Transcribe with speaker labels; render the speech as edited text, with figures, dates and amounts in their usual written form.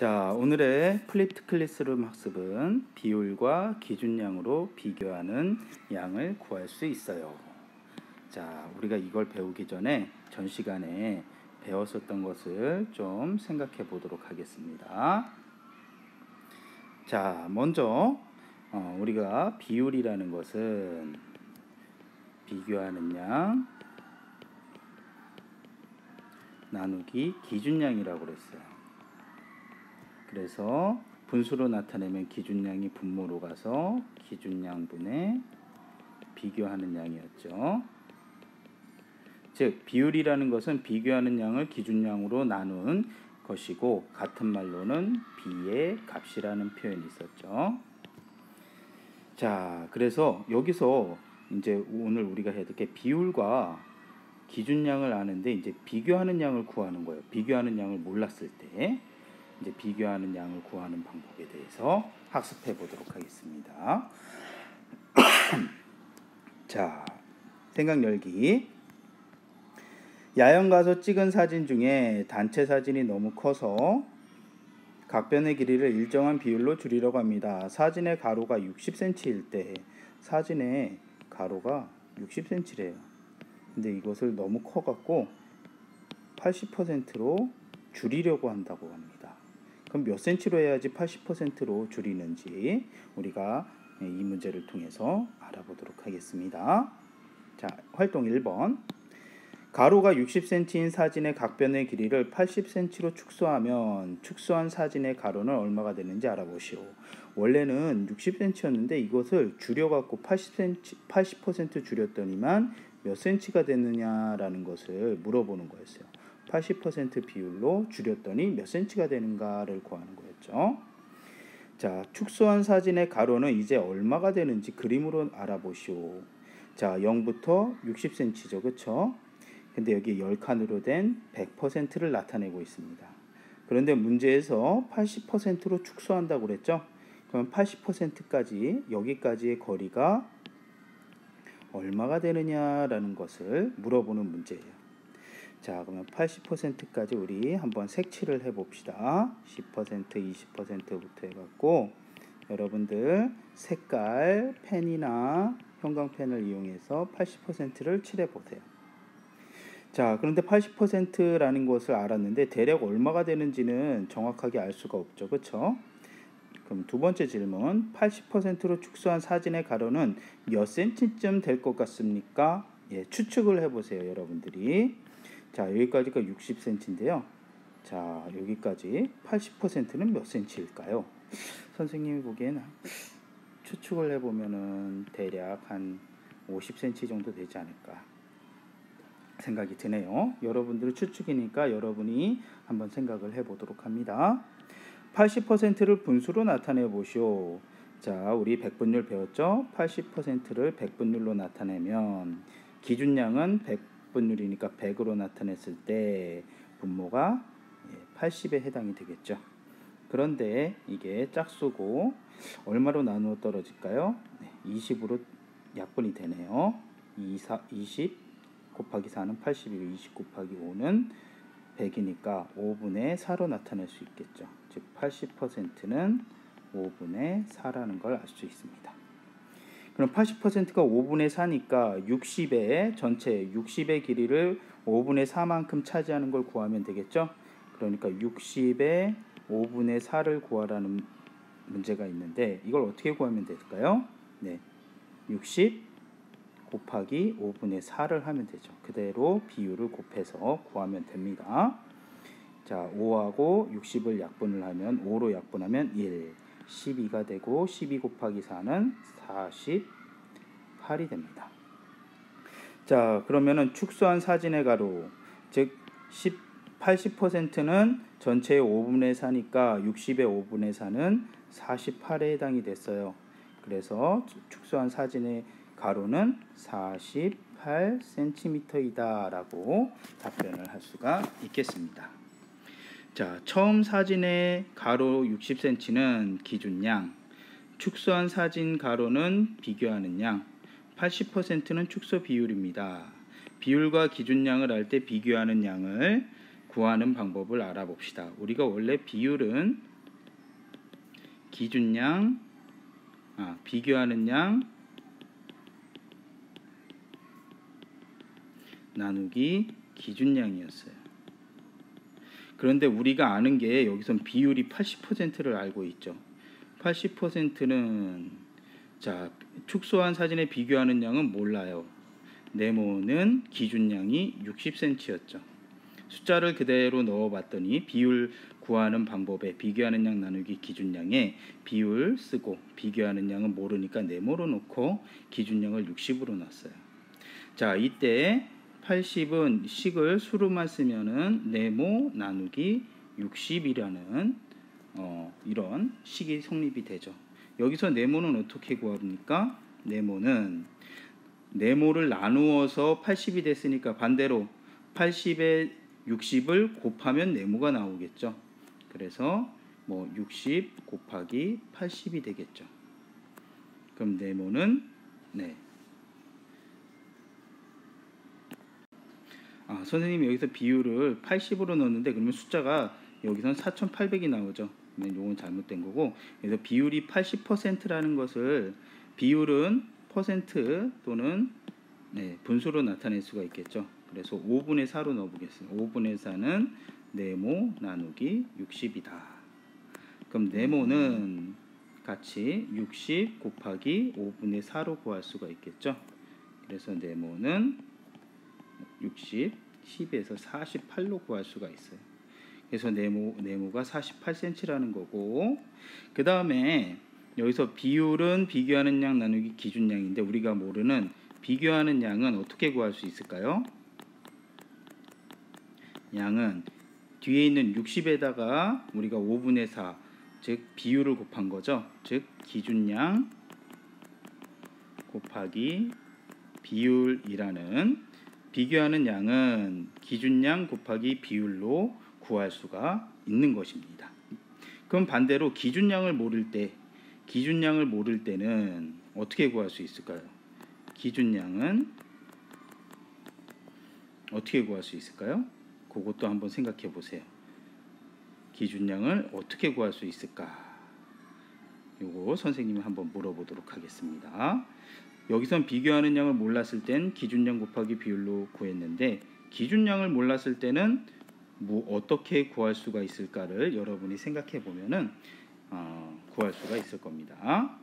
Speaker 1: 자, 오늘의 플립드 클래스룸 학습은 비율과 기준량으로 비교하는 양을 구할 수 있어요. 자, 우리가 이걸 배우기 전에 전 시간에 배웠었던 것을 좀 생각해 보도록 하겠습니다. 자, 먼저 우리가 비율이라는 것은 비교하는 양 나누기 기준량이라고 그랬어요. 그래서 분수로 나타내면 기준량이 분모로 가서 기준량분의 비교하는 양이었죠. 즉 비율이라는 것은 비교하는 양을 기준량으로 나눈 것이고, 같은 말로는 비의 값이라는 표현이 있었죠. 자, 그래서 여기서 이제 오늘 우리가 해야 될 게 비율과 기준량을 아는데, 이제 비교하는 양을 구하는 거예요. 비교하는 양을 몰랐을 때 이제 비교하는 양을 구하는 방법에 대해서 학습해 보도록 하겠습니다. 자, 생각 열기. 야영 가서 찍은 사진 중에 단체 사진이 너무 커서 각변의 길이를 일정한 비율로 줄이려고 합니다. 사진의 가로가 60cm일 때 사진의 가로가 60cm래요. 근데 이것을 너무 커갖고 80%로 줄이려고 한다고 합니다. 그럼 몇 cm로 해야지 80%로 줄이는지 우리가 이 문제를 통해서 알아보도록 하겠습니다. 자, 활동 1번. 가로가 60cm인 사진의 각변의 길이를 80cm로 축소하면 축소한 사진의 가로는 얼마가 되는지 알아보시오. 원래는 60cm였는데 이것을 줄여갖고 80% 줄였더니만 몇 cm가 되느냐라는 것을 물어보는 거였어요. 80% 비율로 줄였더니 몇 cm가 되는가를 구하는 거였죠. 자, 축소한 사진의 가로는 이제 얼마가 되는지 그림으로 알아보시오. 자, 0부터 60cm죠. 그쵸? 근데 여기 10칸으로 된 100%를 나타내고 있습니다. 그런데 문제에서 80%로 축소한다고 그랬죠? 그럼 80%까지 여기까지의 거리가 얼마가 되느냐라는 것을 물어보는 문제예요. 자, 그러면 80%까지 우리 한번 색칠을 해봅시다. 10%, 20%부터 해갖고 여러분들 색깔 펜이나 형광펜을 이용해서 80%를 칠해보세요. 자, 그런데 80%라는 것을 알았는데 대략 얼마가 되는지는 정확하게 알 수가 없죠. 그렇죠? 그럼 두 번째 질문. 80%로 축소한 사진의 가로는 몇 cm쯤 될 것 같습니까? 예, 추측을 해보세요, 여러분들이. 자, 여기까지가 60cm인데요. 자, 여기까지 80%는 몇 cm일까요? 선생님이 보기에는 추측을 해보면은 대략 한 50cm 정도 되지 않을까 생각이 드네요. 여러분들의 추측이니까 여러분이 한번 생각을 해보도록 합니다. 80%를 분수로 나타내 보시오. 자, 우리 백분율 배웠죠? 80%를 백분율로 나타내면 기준량은 100분율이니까 100으로 나타냈을 때 분모가 80에 해당이 되겠죠. 그런데 이게 짝수고 얼마로 나누어 떨어질까요? 20으로 약분이 되네요. 20 곱하기 4는 80이고 20 곱하기 5는 100이니까 5분의 4로 나타낼 수 있겠죠. 즉 80%는 5분의 4라는 걸 알 수 있습니다. 그럼 80%가 5분의 4니까 60의 전체 60의 길이를 5분의 4만큼 차지하는 걸 구하면 되겠죠. 그러니까 60의 5분의 4를 구하라는 문제가 있는데 이걸 어떻게 구하면 될까요? 네, 60 곱하기 5분의 4를 하면 되죠. 그대로 비율을 곱해서 구하면 됩니다. 자, 5하고 60을 약분을 하면 5로 약분하면 1, 12가 되고 12 곱하기 4는 48이 됩니다. 자, 그러면은 축소한 사진의 가로, 즉 80%는 전체의 5분의 4니까 60의 5분의 4는 48에 해당이 됐어요. 그래서 축소한 사진의 가로는 48cm이다 라고 답변을 할 수가 있겠습니다. 자, 처음 사진의 가로 60cm는 기준량, 축소한 사진 가로는 비교하는 양, 80%는 축소 비율입니다. 비율과 기준량을 알 때 비교하는 양을 구하는 방법을 알아봅시다. 우리가 원래 비율은 기준량, 비교하는 양 나누기 기준량이었어요. 그런데 우리가 아는 게 여기선 비율이 80%를 알고 있죠. 80%는 자, 축소한 사진에 비교하는 양은 몰라요. 네모는 기준량이 60cm였죠. 숫자를 그대로 넣어봤더니 비율 구하는 방법에 비교하는 양 나누기 기준량에 비율 쓰고 비교하는 양은 모르니까 네모로 놓고 기준량을 60으로 놨어요. 자, 이때 80은 식을 수로만 쓰면은 네모 나누기 60이라는 이런 식이 성립이 되죠. 여기서 네모는 어떻게 구합니까? 네모는 네모를 나누어서 80이 됐으니까 반대로 80에 60을 곱하면 네모가 나오겠죠. 그래서 60 곱하기 80이 되겠죠. 그럼 네모는 선생님이 여기서 비율을 80으로 넣었는데 그러면 숫자가 여기선 4800이 나오죠. 이건 잘못된 거고, 그래서 비율이 80%라는 것을 비율은 퍼센트 또는 분수로 나타낼 수가 있겠죠. 그래서 5분의 4로 넣어보겠습니다. 5분의 4는 네모 나누기 60이다. 그럼 네모는 같이 60 곱하기 5분의 4로 구할 수가 있겠죠. 그래서 네모는 60, 10에서 48로 구할 수가 있어요. 그래서 네모가 48cm라는 거고, 그 다음에 여기서 비율은 비교하는 양 나누기 기준량인데 우리가 모르는 비교하는 양은 어떻게 구할 수 있을까요? 양은 뒤에 있는 60에다가 우리가 5분의 4, 즉 비율을 곱한 거죠. 즉 기준량 곱하기 비율이라는, 비교하는 양은 기준량 곱하기 비율로 구할 수가 있는 것입니다. 그럼 반대로 기준량을 모를 때는 어떻게 구할 수 있을까요? 기준량은 어떻게 구할 수 있을까요? 그것도 한번 생각해 보세요. 기준량을 어떻게 구할 수 있을까? 요거 선생님이 한번 물어보도록 하겠습니다. 여기선 비교하는 양을 몰랐을 땐 기준량 곱하기 비율로 구했는데, 기준량을 몰랐을 때는 어떻게 구할 수가 있을까를 여러분이 생각해 보면은 구할 수가 있을 겁니다.